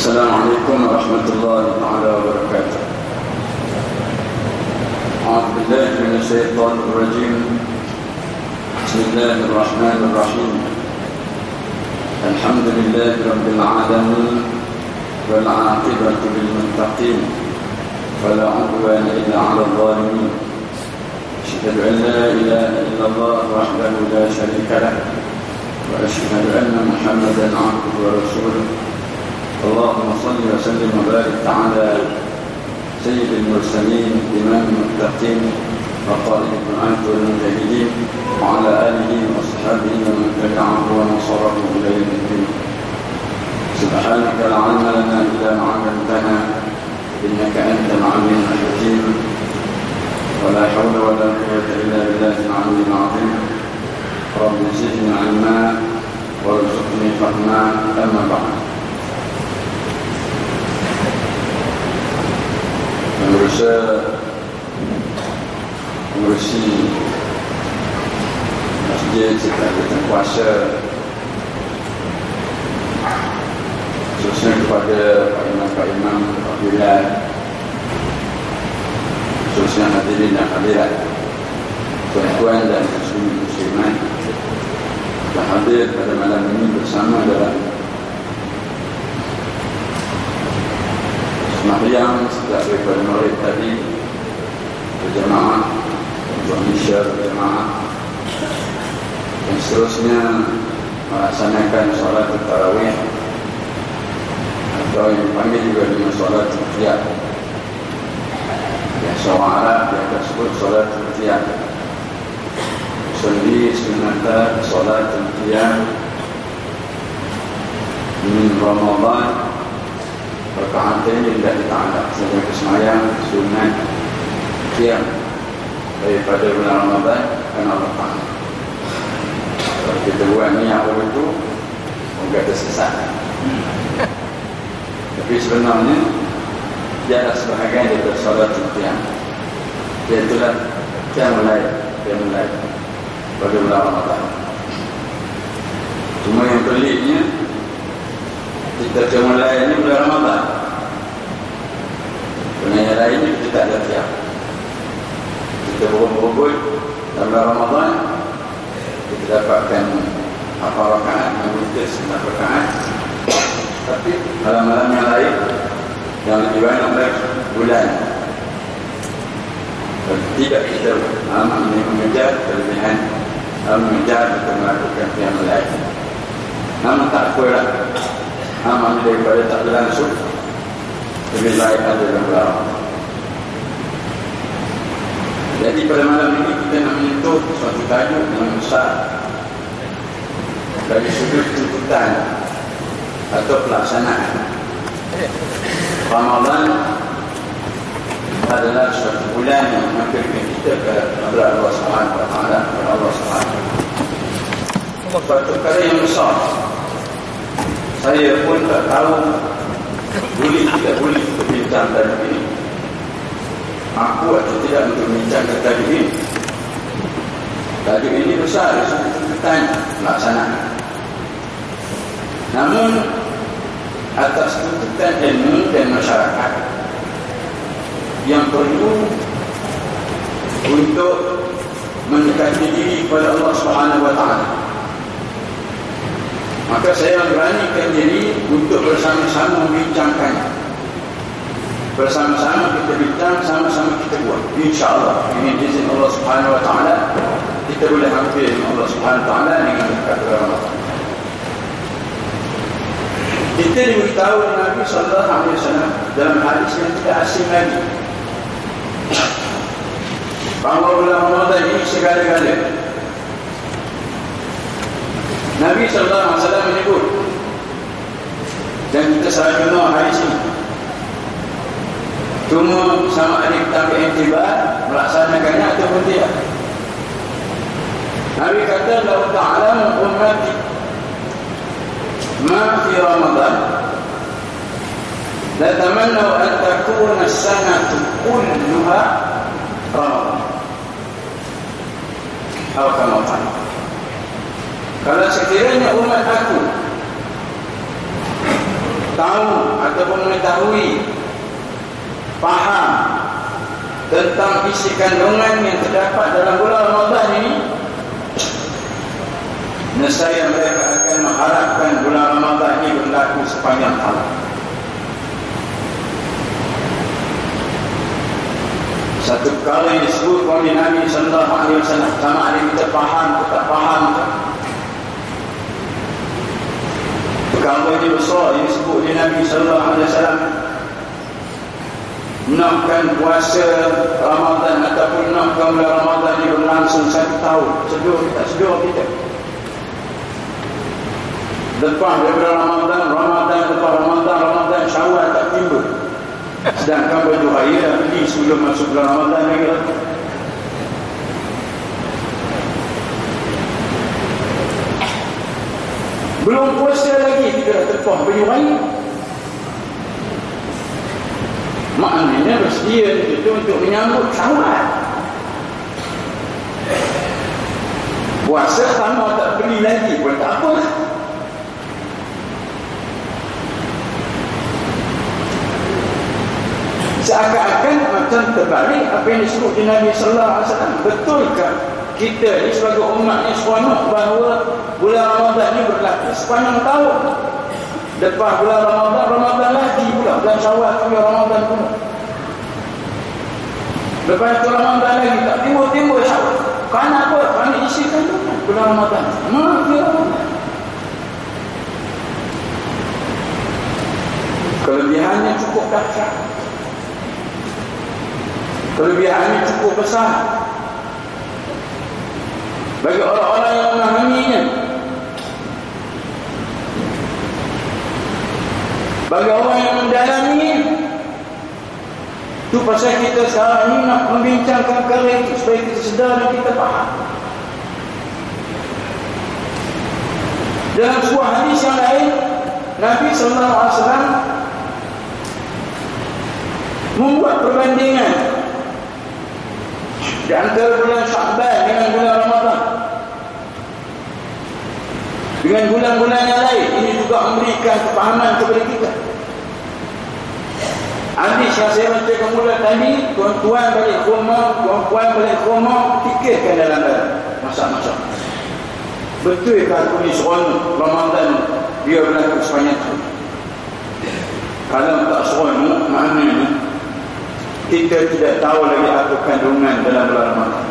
السلام عليكم ورحمة الله تعالى وبركاته. أعوذ بالله من الشيطان الرجيم. بسم الله الرحمن الرحيم. الحمد لله رب العالمين والعاقبة للمتقين ولا عدوان إلا على الظالمين. أشهد أن لا إله إلا الله وحده لا شريك له وأشهد أن محمدا عبده ورسوله. اللهم صل وسلم وبارك على سيد المرسلين إمام المتقين وقائد الدعاة والمجاهدين وعلى آله وصحبه ومن تبعه ونصره إلى يوم الدين. سبحانك لا علم لنا إلا ما علمتنا إنك أنت العليم الحكيم. ولا حول ولا قوة إلا بالله العلي العظيم. رب زدني علما وارزقني فهما. أما بعد، mengurusi masjid setelah puasa, khususnya kepada Pak Imam, Pak Bilal, khususnya hadirin dan hadirat, tuan-tuan dan muslimat yang hadir pada malam ini bersama dalam sembahyang sejak daripada maghrib tadi berjemaah, untuk isya berjemaah, dan seterusnya melaksanakan solat tarawih atau yang dipanggil juga dengan solat qiyam. Bahasa Arab dia sebut solat qiyam. Usolli sunnata solat qiyam min Ramadan Raka'atain lillahi ta'ala. Saya bersemayam sunat qiyam daripada bulan Ramadan kerana Allah Ta'ala. Kalau kita buat ni awal itu moga tersesat. Tapi sebenarnya dia adalah sebahagian daripada solat qiyam. Iaitulah qiyam mulai pada bulan Ramadan. Cuma yang peliknya kita mulai ini bulan Ramadan. Kerana yang lainnya kita tak ada qiyam. Kita berebut dalam bulan Ramadan, kita dapatkan apa rakaat, mengutus 9 rakaat. Tapi malam-malam yang lain yang lebih banyak lagi bulan, tidak kita mengejar kelebihan, mengejar untuk melakukan qiyam lain. Namun tak apalah, amal daripada tak berlangsung lebih baik ada dalam bulan. Jadi pada malam ini kita nak menyentuh suatu tajuk yang besar dari sudut tuntutan atau pelaksanaan. Ramadan adalah suatu bulan yang mengakhirkan kita kepada Allah Subhanahu wa taala, kepada Allah Subhanahu. Suatu perkara yang besar. Saya pun tak tahu boleh tidak boleh berbincang tajuk ini. Aku atau tidak untuk membincangkan tajuk ini. Tajuk ini besar, tuntutan pelaksanaan. Namun atas tuntutan ilmu dan masyarakat yang perlu untuk mendekati diri kepada Allah Subhanahu wa taala, maka saya beranikan diri untuk bersama-sama membincangkan. Bersama-sama kita bincang, sama-sama kita buat. InsyaAllah ini izin Allah Subhanahu wa taala kita boleh hampir Allah Subhanahu wa taala dengan dekat Ramadan. Kita diberitahu Nabi sallallahu alaihi wasallam dalam hadis yang tidak asing lagi, bahawa bulan Ramadan ini segala-galanya. Nabi sallallahu alaihi wasallam menyebut, dan kita salah dengar hadis ini. Cuma sama ada kita ambil iktibar melaksanakannya ataupun tidak. Nabi kata, "Law ta'lamu ummati ma fi Ramadan la tamannaw an takuna as-sanatu kulluha Ramadan." Atau kama qala, kalau sekiranya umat aku tahu ataupun mengetahui, faham tentang isi kandungan yang terdapat dalam bulan Ramadan ini, nescaya mereka akan mengharapkan bulan Ramadan ini berlaku sepanjang tahun. Satu kali disebut oleh Nabi sallallahu alaihi wasallam, sama ada kita faham atau tak faham. Perkara ini besar yang disebut oleh Nabi sallallahu alaihi wasallam. Nakkan puasa Ramadan ataupun nakkan bulan Ramadan ini berlangsung 1 tahun. Sedur tak sedur kita. Lepas daripada Ramadan, Syawal tak timbul. Sedangkan baju raya dah pergi sebelum masuk bulan Ramadan lagi. Belum puasa lagi kita dah terpah baju raya. Maknanya bersedia itu untuk menyambut Syawal. Puasa sama tak beli lagi pun tak apa. Seakan-akan macam terbalik apa yang disebut di Nabi sallallahu alaihi wasallam. Betulkah kita ni sebagai umatnya seronok bahawa bulan Ramadan ni berlaku sepanjang tahun? Lepas bulan Ramadan lagi pula, bulan Syawal pula, Ramadan pula. Lepas itu Ramadan lagi tak timbul-timbul Syawal. Kerana apa? Kerana isi kandungan bulan Ramadan. Ramadan. Kelebihannya cukup dahsyat. Kelebihannya cukup besar bagi orang-orang yang memahaminya, bagi orang yang mendalaminya. Itu pasal kita sekarang ini nak membincangkan perkara itu supaya kita sedar dan kita faham. Dalam sebuah hadis yang lain, Nabi sallallahu alaihi wasallam membuat perbandingan di antara bulan Sya'ban dengan bulan Ramadan, dengan bulan-bulan yang lain. Ini juga memberikan kefahaman kepada kita. Hadis yang saya bacakan mula tadi, tuan-tuan balik rumah, puan-puan balik rumah, fikirkan dalam masa-masa. Betulkah aku ni seronok Ramadan dia berlaku sepanjang tahun? Kalau tak seronok, maknanya kita tidak tahu lagi apa kandungan dalam bulan Ramadan.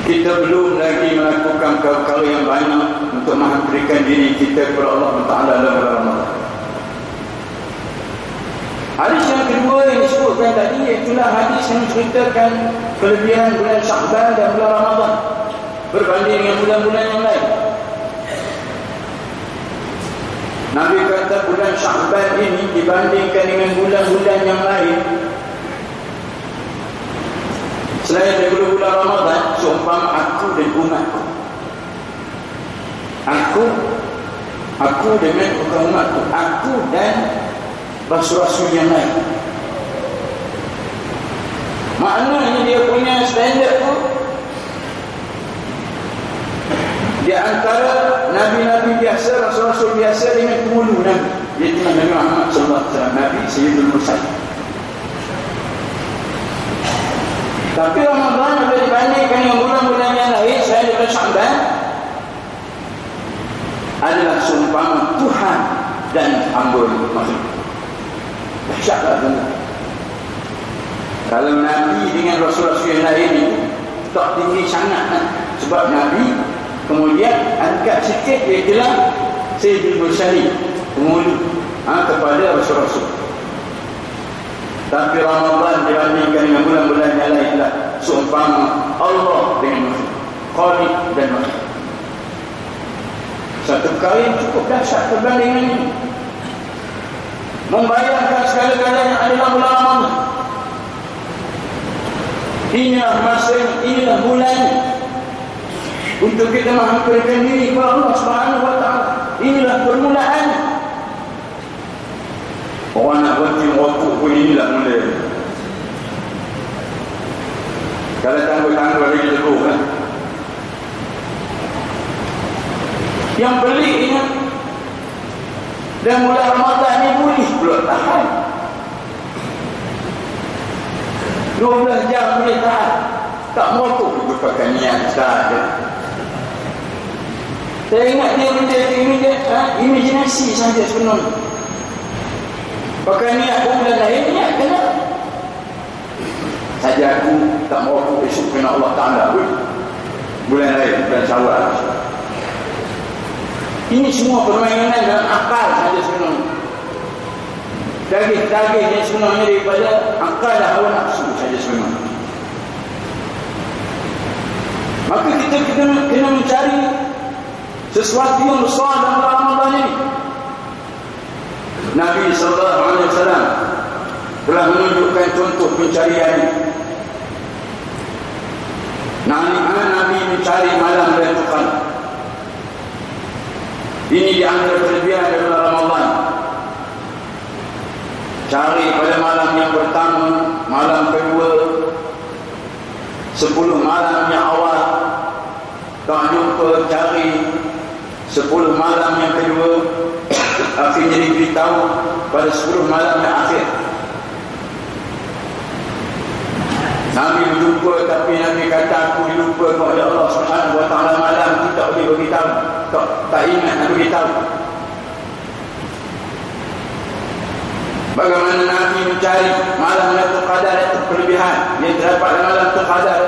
Kita belum lagi melakukan perkara yang banyak untuk menghadirkan diri kita kepada Allah Taala dalam bulan Ramadan. Hadis yang kedua yang disebutkan tadi, iaitulah hadis yang menceritakan kelebihan bulan Sya'ban dan bulan Ramadan berbanding dengan bulan-bulan yang lain. Nabi kata bulan Sya'ban ini dibandingkan dengan bulan-bulan yang lain, selain daripada bulan Ramadan, seumpama aku dan umatku. Aku dengan umatku. Aku dan rasul-rasul yang lain. Maknanya dia punya standard tu di antara nabi-nabi biasa, rasul-rasul biasa dengan penghulu Nabi, iaitu Nabi Muhammad sallallahu alaihi wasallam, Nabi Sayyidul Mursalin. Tapi Ramadan bila dibandingkan dengan bulan-bulan yang lain selain daripada Sya'ban adalah seumpama Tuhan dan hamba makhluk. Dahsyatlah benar. Kalau Nabi dengan rasul-rasul yang lain itu tak tinggi sangat, sebab Nabi kemudian angkat sikit ialah Sayyidul Mursalin, penghulu kepada rasul-rasul. Tapi Ramadan dibandingkan dengan bulan-bulan yang lain adalah seumpama Allah dengan makhluk, Khaliq dan makhluk. Satu kali cukup dahsyat perbandingan ini, membayangkan segala-galanya adalah bulan Ramadan. Inilah masa, inilah bulannya untuk kita menghampirkan diri kepada Allah Subhanahu wa taala. Inilah permulaan. Orang nak berhenti merokok pun inilah mula. Kalau tangguh-tangguh lagi teguh kan. Yang peliknya Dan bulan Ramadan ni boleh pula tahan. 12 jam boleh tahan. Tak mampu itu pakai niat sahaja. Saya ingat dia benda ini imajinasi sahaja sebenarnya. Pakai niat pun bulan lain, niat kena. Saja aku tak mampu esok kena Allah Ta'ala bulan lain, bulan Syawal. Ini semua permainan dalam akal saja sebenarnya. Daging yang sebenarnya daripada akal dan hawa nafsu saja sebenarnya. Maka kita kena mencari sesuatu yang besar dalam Ramadan ini. Nabi SAW telah menunjukkan contoh pencarian ini. Nabi mencari malam Lailatul Qadar. Ini di antara kelebihan dalam Ramadan. Cari pada malam yang pertama, malam kedua, 10 malam yang awal. Tak jumpa, cari 10 malam yang kedua. Akhirnya diberitahu pada 10 malam yang akhir. Nabi berjumpa, tapi Nabi kata aku dilupa kepada Allah Subhanahu Wa Taala malam tu tak boleh beritahu, tak ingat nak beritahu. Bagaimana Nabi mencari malam Lailatul Qadar itu kelebihan yang terdapat dalam malam Lailatul Qadar.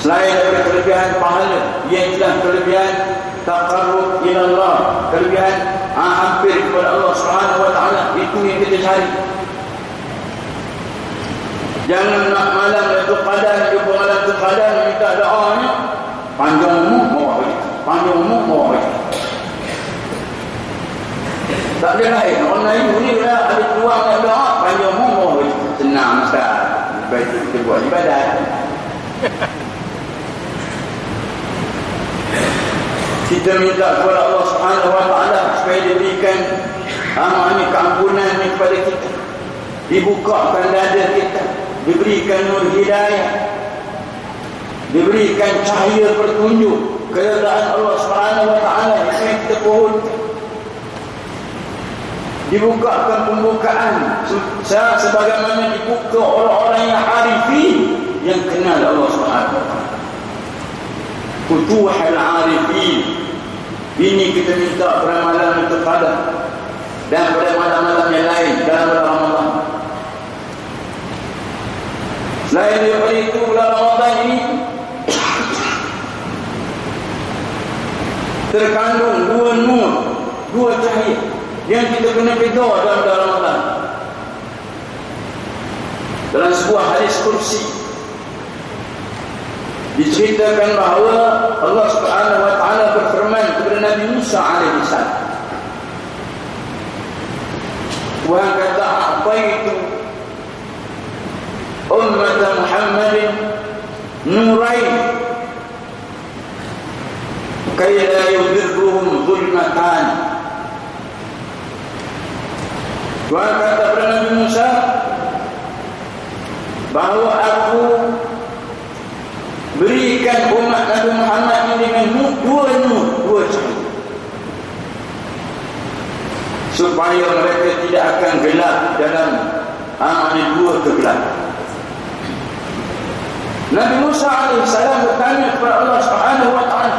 Selain daripada kelebihan pahala, yang adalah kelebihan taqarrub ila Allah, kelebihan hampir kepada Allah Subhanahu Wa Taala, itu yang kita cari. Jangan nak malam Lailatul Qadar, jumpa malam Lailatul Qadar, minta doanya panjang umur bawah balik, panjang umur bawah balik. Tak ada lain. Orang lain ni dah ada peluang nak doa panjang umur bawah balik. Senang Ustaz, baik kita buat ibadat. Kita minta kepada Allah Subhanahu Wa Taala supaya dia berikan ini keampunan kepada kita, dibukakan dada kita, diberikan nur hidayah, diberikan cahaya petunjuk keredaan Allah Subhanahu Wa Taala yang kita pohon, dibukakan pembukaan sebagaimana dibuka orang-orang yang arifin yang kenal Allah Subhanahu Wa Taala. Futuhul arifin. Ini kita minta pada malam Lailatul Qadar dan pada malam-malam yang lain dalam bulan Ramadan. Selain daripada itu, bulan Ramadan ini terkandung dua nur, dua cahaya yang kita kena kejar dalam bulan Ramadan. Dalam sebuah hadis kursi diceritakan bahawa Allah Subhanahu Wa Taala berfirman kepada Nabi Musa alaihi salam. Tuhan kata, "A'taitu ummat Muhammadin nurain kay la yudhirruhum zulmatan." Tuhan kata kepada Nabi Musa bahawa aku berikan umat Nabi Muhammad ini dengan dua cahaya supaya mereka tidak akan gelap dalam dua kegelapan. Nabi Musa AS bertanya kepada Allah Subhanahu Wa Taala.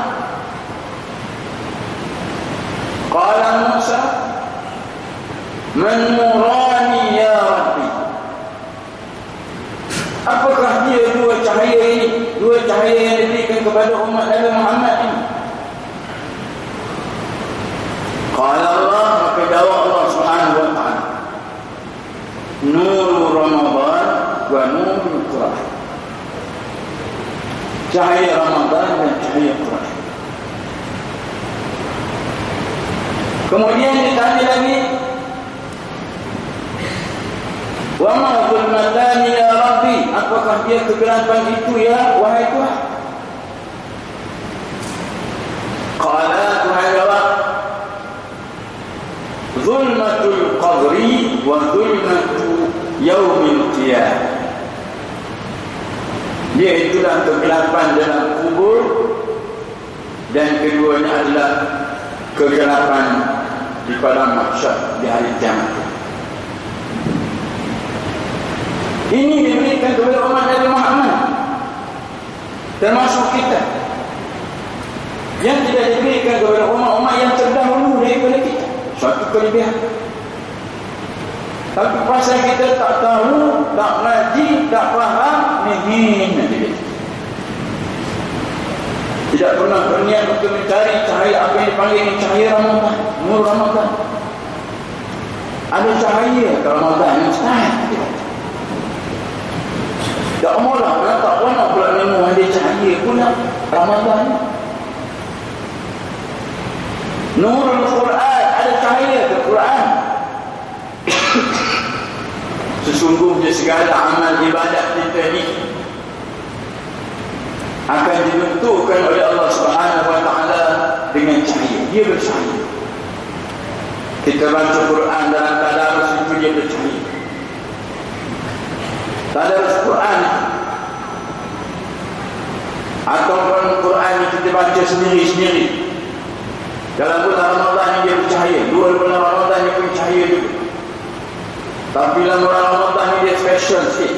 Qala Musa, "Man nurani ya Rabbi?" Apakah dia dua cahaya ini, dua cahaya yang diberikan kepada umat Nabi Muhammad ini? Qala Allah, maka jawab Allah Subhanahu Wa Taala, "Nur Ramadan wa nur Quran." Cahaya Ramadan dan cahaya Quran. Kemudian ditanya lagi, "Wa ma zulmatani ya Rabbi?" Apakah dia kegelapan itu ya wahai Tuhan? Qala, Tuhan jawab, "Zulmatul qadri wa zulmatu yaumil qiyamah." Dia itulah kegelapan dalam kubur, dan keduanya adalah kegelapan di padang mahsyar di hari kiamat. Ini diberikan kepada umat Nabi Muhammad, termasuk kita, yang tidak diberikan kepada umat-umat yang terdahulu daripada kita. Suatu kelebihan. Tapi pasal kita tak tahu, tak ngaji, tak faham, hina dia. Tidak pernah berniat untuk mencari cahaya apa yang dipanggil ini cahaya Ramadan, nur Ramadan. Ada cahaya ke Ramadan yang mustahil. Tak maulah, tak pernah pula memang ada cahaya pula Ramadan. Nurul Quran, ada cahaya ke Quran. Sesungguhnya segala amal ibadat kita ni akan dibentukkan oleh Allah Subhanahu Wa Taala dengan cahaya. Dia bercahaya. Kita baca Quran dalam tadarus itu dia bercahaya. Tadarus Quran ataupun Quran yang kita baca sendiri-sendiri dalam bulan Ramadan dia bercahaya. 2 bulan Ramadan dia bercahaya juga. Tapi dalam bulan Ramadan dia special sikit.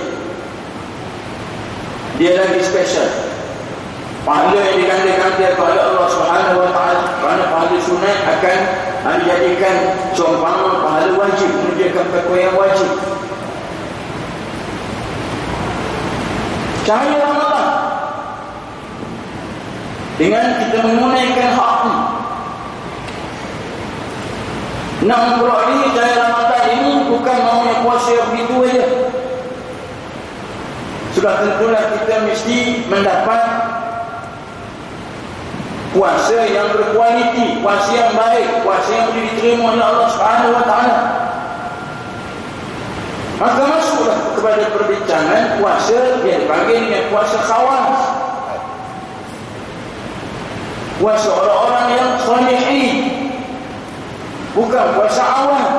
Dia lagi special. Pahala yang diganda-ganda oleh Allah Subhanahu Wa Taala. Kerana pahala sunat akan dijadikan seumpama pahala wajib, menunjukkan perkara yang wajib. Cahaya Ramadan dengan kita menunaikan hak ini. Nak memperoleh cahaya Ramadan ini bukan maunya puasa yang begitu saja. Sudah tentulah kita mesti mendapat puasa yang berkualiti, puasa yang baik, puasa yang boleh diterima oleh Allah Subhanahu Wa Taala. Maka masuklah kepada perbincangan puasa yang dipanggil dengan puasa khawas. Puasa orang-orang yang salihin, bukan puasa awam.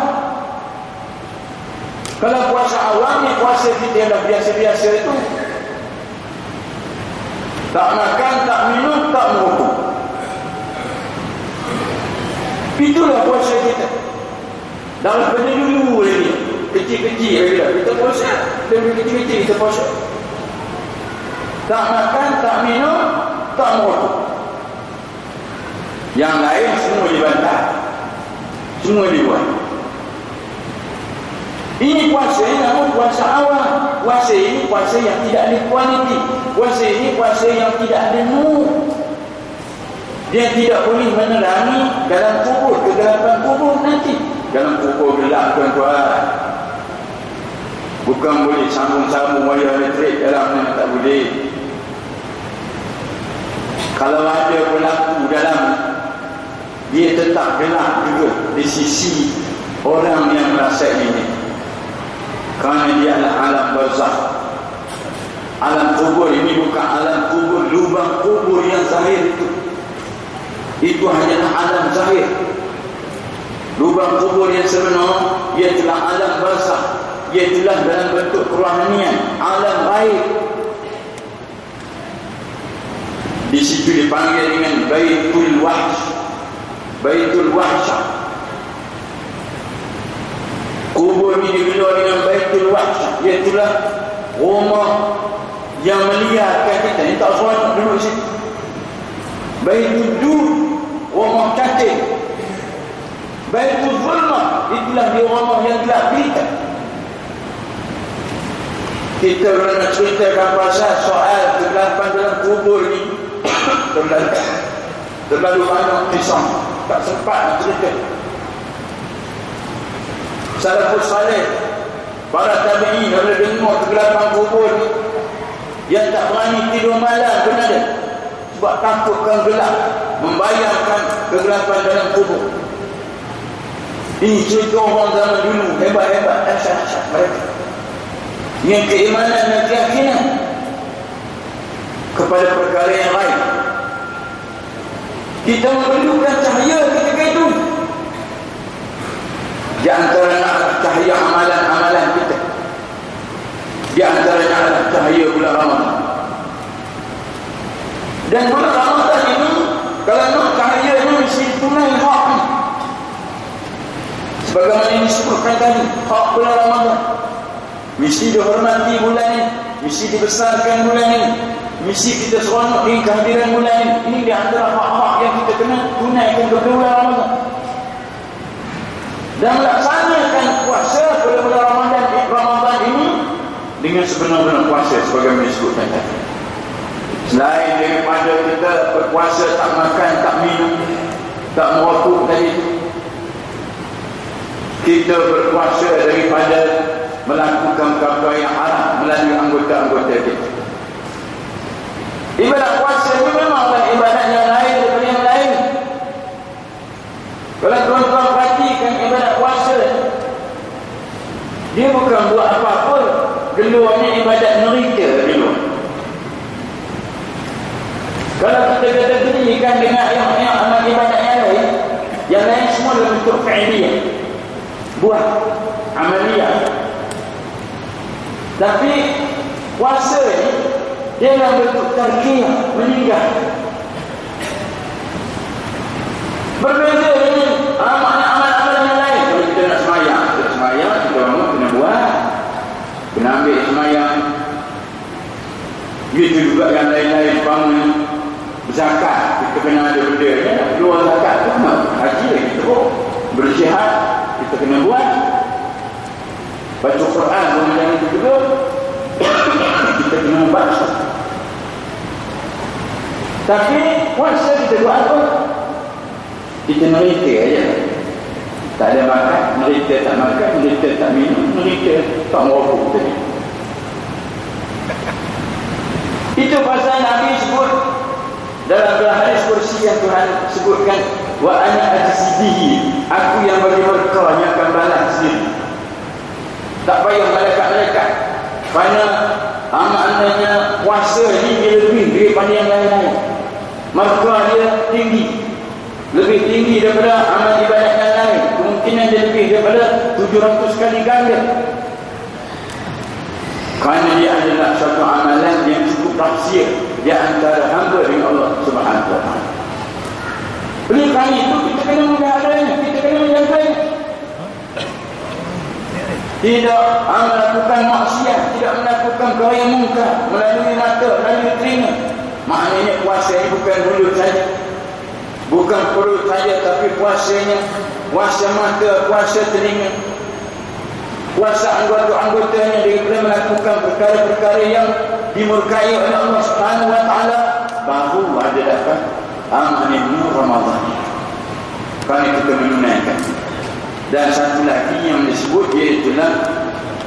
Kalau puasa awam ni puasa kita yang dah biasa-biasa itu, tak makan, tak minum, tak merokok. Itulah puasa kita. Daripada dulu lagi, kecil-kecil lagi kita puasa. Dari kecil-kecil kita puasa. Tak makan, tak minum, tak merokok. Yang lain semua dibantah, semua dibuat. Ini puasa ini namun puasa awal. Puasa ini puasa yang tidak ada kualiti. Puasa ini puasa yang tidak ada nur. Dia tidak boleh menerangi dalam kubur, kegelapan kubur nanti. Dalam kubur gelap tuan-tuan. Bukan boleh sambung-sambung wayar elektrik dalamnya, tak boleh. Kalau ada berlaku dalam, dia tetap gelap juga di sisi orang yang merasa ini. Kerana dia adalah alam barzakh. Alam kubur ini bukan alam kubur, lubang kubur yang zahir itu. Itu hanyalah alam zahir. Lubang kubur yang sebenar ialah alam barzakh. Ialah dalam bentuk kerohanian, alam gaib. Di situ dipanggil dengan Baitul Wahsh. Baitul Wahsyah. Kubur ini digelar dengan Baitul Wahsyah. Iaitulah rumah yang melihatkan kita. Ini tak seronok duduk situ. Baitul Dud, rumah cantik. Baitul Zulmah, itulah dia rumah yang gelap kita. Kita nak ceritakan pasal soal kegelapan dalam kubur ni terlalu banyak kisah, tak sempat nak cerita. Salafus salih, para tabi'in bila dengar kegelapan kubur ni, yang tak berani tidur malam pun ada, sebab takutkan gelap, membayangkan kegelapan dalam kubur. Ini cerita orang zaman dulu, hebat-hebat, dahsyat-dahsyat mereka. Yang keimanan dan keyakinan kepada perkara yang lain. Kita memerlukan cahaya ketika itu. Di antaranya adalah cahaya amalan-amalan kita. Di antaranya adalah cahaya bulan Ramadan. Dan bulan Ramadan ini, kalau nak cahaya ini mesti tunai hak. Sebagaimana yang disebutkan tadi, hak bulan Ramadan. Mesti dihormati bulan ini, mesti dibesarkan bulan ini, mesti kita seronok dengan kehadiran bulan ini. Ini di antara hak-hak yang kita kena tunaikan kepada bulan Ramadan. Dan melaksanakan puasa pada bulan Ramadan ini dengan sebenar-benar puasa sebagaimana disebutkan tadi. Selain daripada kita berpuasa tak makan, tak minum, tak merokok tadi, kita berpuasa daripada melakukan perkara yang haram melalui anggota-anggota kita. Ibadat puasa ini memanglah ibadat yang lain daripada yang lain. Kalau tuan-tuan perhatikan ibadat puasa, dia bukan buat apa-apa, geluarnya ibadat nerita dulu. Kalau kita kategorikan dengan yang amal ibadat yang lain semua dalam bentuk fi'liyah, buat amaliyah. Tapi puasa ni dia dalam bentuk tarkiyah, meninggal. Berbeza dengan amal-amal yang lain. Kalau kita nak semayang, kita orang kena buat, kena ambil semayang. Begitu juga yang lain-lain bangun, berzakat, kita kena ada benda ya. Keluar zakat tu kena haji lagi teruk. Berjihad kita kena buat. Baca Quran macam itu juga kita kena baca. Tapi puasa kita buat apa? Kita merita aja. Tak ada makan, merita tak makan, merita tak minum, merita tak merokok tadi. Itu pasal Nabi sebut dalam hadis kursi yang Tuhan sebutkan, wa ana ajzibihi, aku yang bagi berkah yang akan balas sendiri. Tak payah malaikat-malaikat. Kerana maknanya puasa ni dia lebih daripada yang lain-lain. Markah dia tinggi, lebih tinggi daripada amal ibadat yang lain. Kemungkinan dia lebih daripada 700 kali ganda. Kerana dia adalah satu amalan yang cukup rahsia di antara hamba dengan Allah Subhanahu wa taala. Oleh kerana itu kita kena menghargainya, kita kena menjaganya. Tidak melakukan maksiat, tidak melakukan perkara yang mungkar melalui mata, melalui telinga. Maknanya puasa ini bukan mulut saja, bukan perut saja, tapi puasanya puasa mata, puasa telinga, puasa anggota-anggotanya daripada melakukan perkara-perkara yang dimurkai oleh Allah Subhanahu wa taala, baru ada dapat amanah nur Ramadan. Kerana kita menunaikan. Dan satu lagi yang disebut iaitu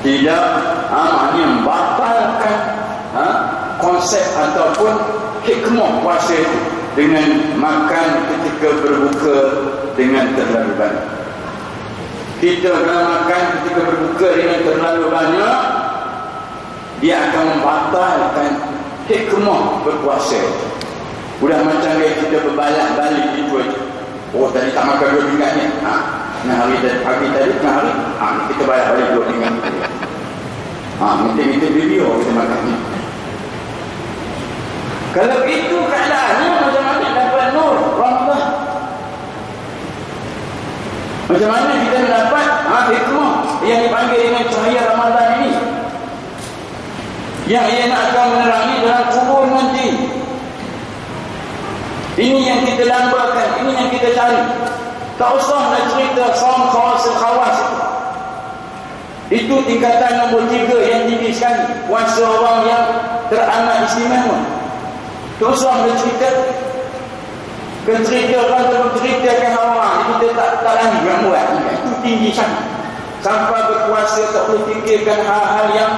tidak membatalkan konsep ataupun hikmah puasa itu dengan makan ketika berbuka dengan terlalu banyak. Kita kalau makan ketika berbuka dengan terlalu banyak, dia akan membatalkan hikmah berpuasa. Sudah macam kita berbalak-balik itu aja. Oh tadi tak makan 2 pinggan ni. Hari tadi, pagi tadi, hari kita balik 2 pinggan. Minta video kita makan ni. Kalau itu keadaannya, macam mana dapat nur Ramadan? Macam mana kita mendapat hikmah yang dipanggil dengan cahaya Ramadan ini, yang ia nak akan menerangi dalam kubur nanti. Ini yang kita lambakan, ini yang kita cari. Tak usah nak cerita saum khawas itu. Itu tingkatan nombor 3 yang tinggi sekali. Puasa orang yang teramat istimewa. Tak usah nak cerita. Ceritakan orang, kita tak lagi yang buat. Itu tinggi sangat. Sampai berpuasa tak boleh fikirkan hal-hal yang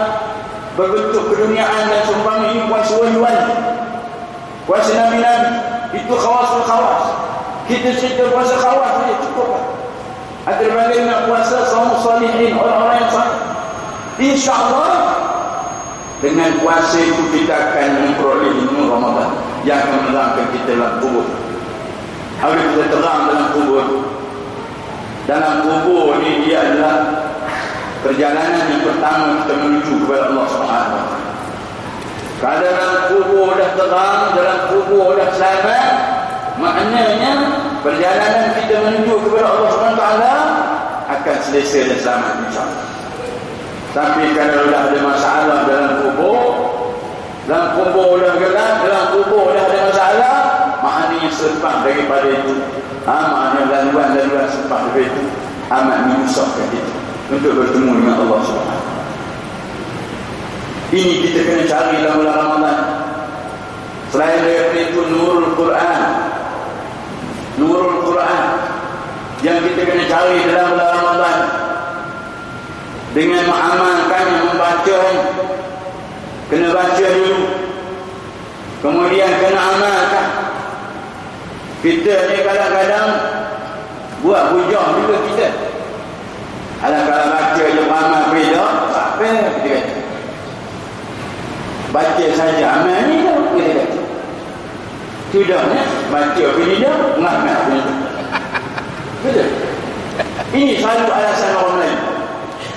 berbentuk keduniaan dan seumpama ini puasa wali-wali. Puasa Nabi-Nabi. Itu khawasul khawas. Kita cerita puasa khawas saja cukup. Ada bagaimana puasa saum salihin, orang-orang yang salih. InsyaAllah dengan puasa itu kita akan memperoleh ilmu Ramadan yang akan menerangkan kita dalam kubur. Hari kita terang dalam kubur. Dalam kubur ni dia adalah perjalanan yang pertama kita menuju kepada Allah Subhanahu wa taala. Kalau dalam kubur dah terang, dalam kubur dah selamat, maknanya perjalanan kita menuju kepada Allah SWT akan selesai dan selamat insya-Allah. Tapi kalau dah ada masalah dalam kubur dah gelap, dalam kubur dah ada masalah, maknanya selepas daripada itu, maknanya laluan selepas daripada itu amat menyusahkan kita untuk bertemu dengan Allah Subhanahu. Ini kita kena cari dalam bulan Ramadan. Selain daripada itu, Nurul Quran yang kita kena cari dalam bulan Ramadan dengan mengamalkan, membaca. Kena baca dulu, kemudian kena amalkan. Kita ni kadang-kadang buat hujah juga kita. Kalau baca je amal beda, tak apa kita kata. Baca saja amal ni dah kita kata. Sudahnya baca bini dah, ngamal bini dah. Betul? Ini selalu alasan orang lain.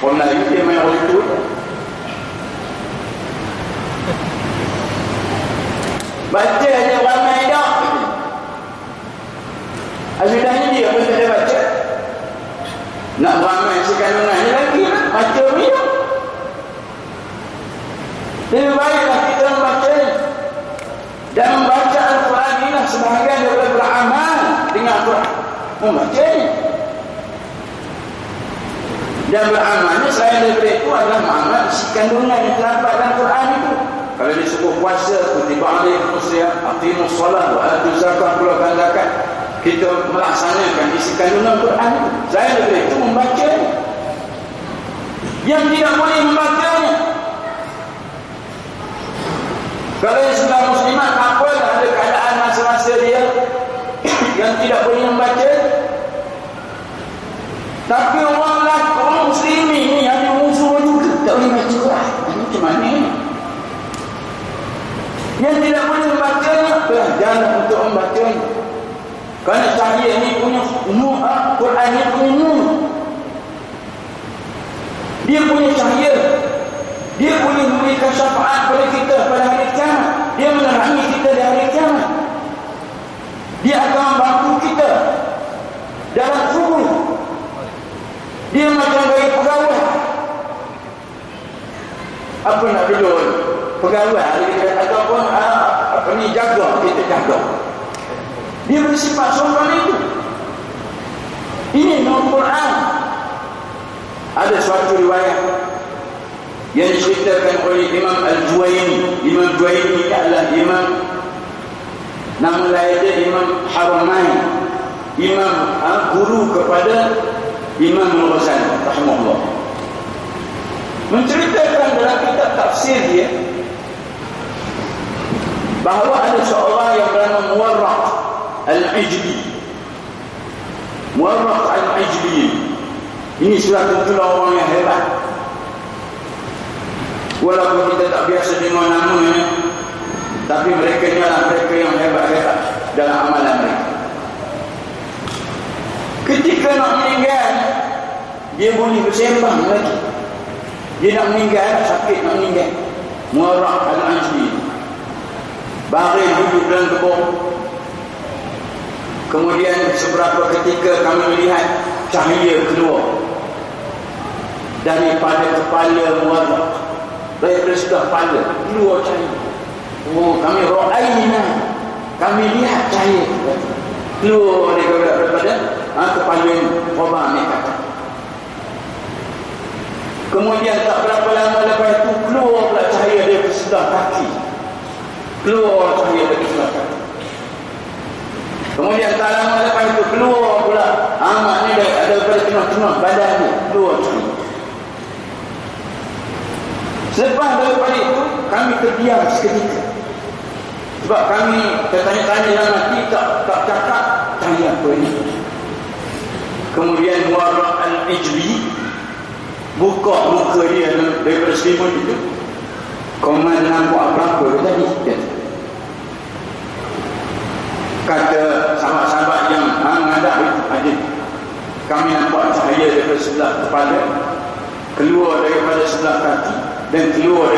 Orang lain dia main orang itu. Baca je ramai dah. Sudahnya dia pun tak ada baca. Nak ramai sekandungan ni lagi lah. Baca ni dah. Lebih baiklah kita membaca ni. Dan membaca Al-Quran ni lah sebahagian daripada beramal dengan Al-Quran. Membaca ni. Dan beramalnya selain daripada itu adalah mengamal isi kandungan yang terdapat dalam Quran itu. Kalau disebut puasa, kutiba alaikum siyam, aqimus solat wa atuz zakat, keluarkan zakat, kita melaksanakan isi kandungan Quran itu. Selain daripada itu membacanya. Yang tidak boleh membacanya, kalau yang sudah muslimat, apalah ada keadaan masa-masa dia yang tidak boleh membaca. Tapi orang muslimin ni yang musuh juga tak boleh baca Quran. Ini macam mana ni? Yang tidak boleh membacanya, belajarlah untuk membacanya. Kerana cahaya ni punya nur, Quran ni punya nur. Dia punya cahaya. Dia boleh memberikan syafaat kepada kita pada hari kiamat. Dia menerangi kita di hari kiamat. Dia akan membantu kita dalam kubur. Dia macam dari pegawai. Apa nak duduk? Pegawai ataupun apa ni, jaga, kita jaga. Dia bersifat sopan itu. Ini Nur Quran. Ada suatu riwayat yang diceritakan oleh Imam Al-Juwayni. Imam Juwayni adalah imam, nama lain dia Imam Haramain, imam guru kepada Imam Al-Ghazali rahimahullah. Menceritakan dalam kitab tafsir dia bahawa ada seorang yang bernama Muwarraq Al-Ijli. Muwarraq Al-Ijli ini sudah tentulah orang yang hebat. Walaupun kita tak biasa dengar namanya, tapi mereka ni adalah mereka yang hebat-hebat dalam amalan mereka. Ketika nak meninggal, dia boleh bersembang lagi. Dia nak meninggal, sakit nak meninggal. Muwarraq Al-Ijli baring duduk dalam kebun. Kemudian seberapa ketika kami melihat cahaya keluar daripada kepala Muwarraq, daripada sebelah kepala keluar cahaya. Kami ra'ayna, kami lihat cahaya keluar daripada kepala korban ni kata. Kemudian tak berapa lama lepas itu keluar pula cahaya dari sebelah kaki. Keluar cahaya dari sebelah kaki. Kemudian tak lama lepas itu keluar pula maknanya daripada tengah-tengah badan ni keluar cahaya. Selepas daripada itu kami terdiam seketika. Sebab kami tertanya-tanya dalam hati, tak cakap cahaya apa ini. Kemudian Muwarraq Al-Ijli buka muka dia daripada selimut itu. Koman nampak apa-apa tadi? Kata sahabat-sahabat yang menghadap itu, ada kami nampak cahaya daripada sebelah kepala, keluar daripada sebelah kaki dan keluar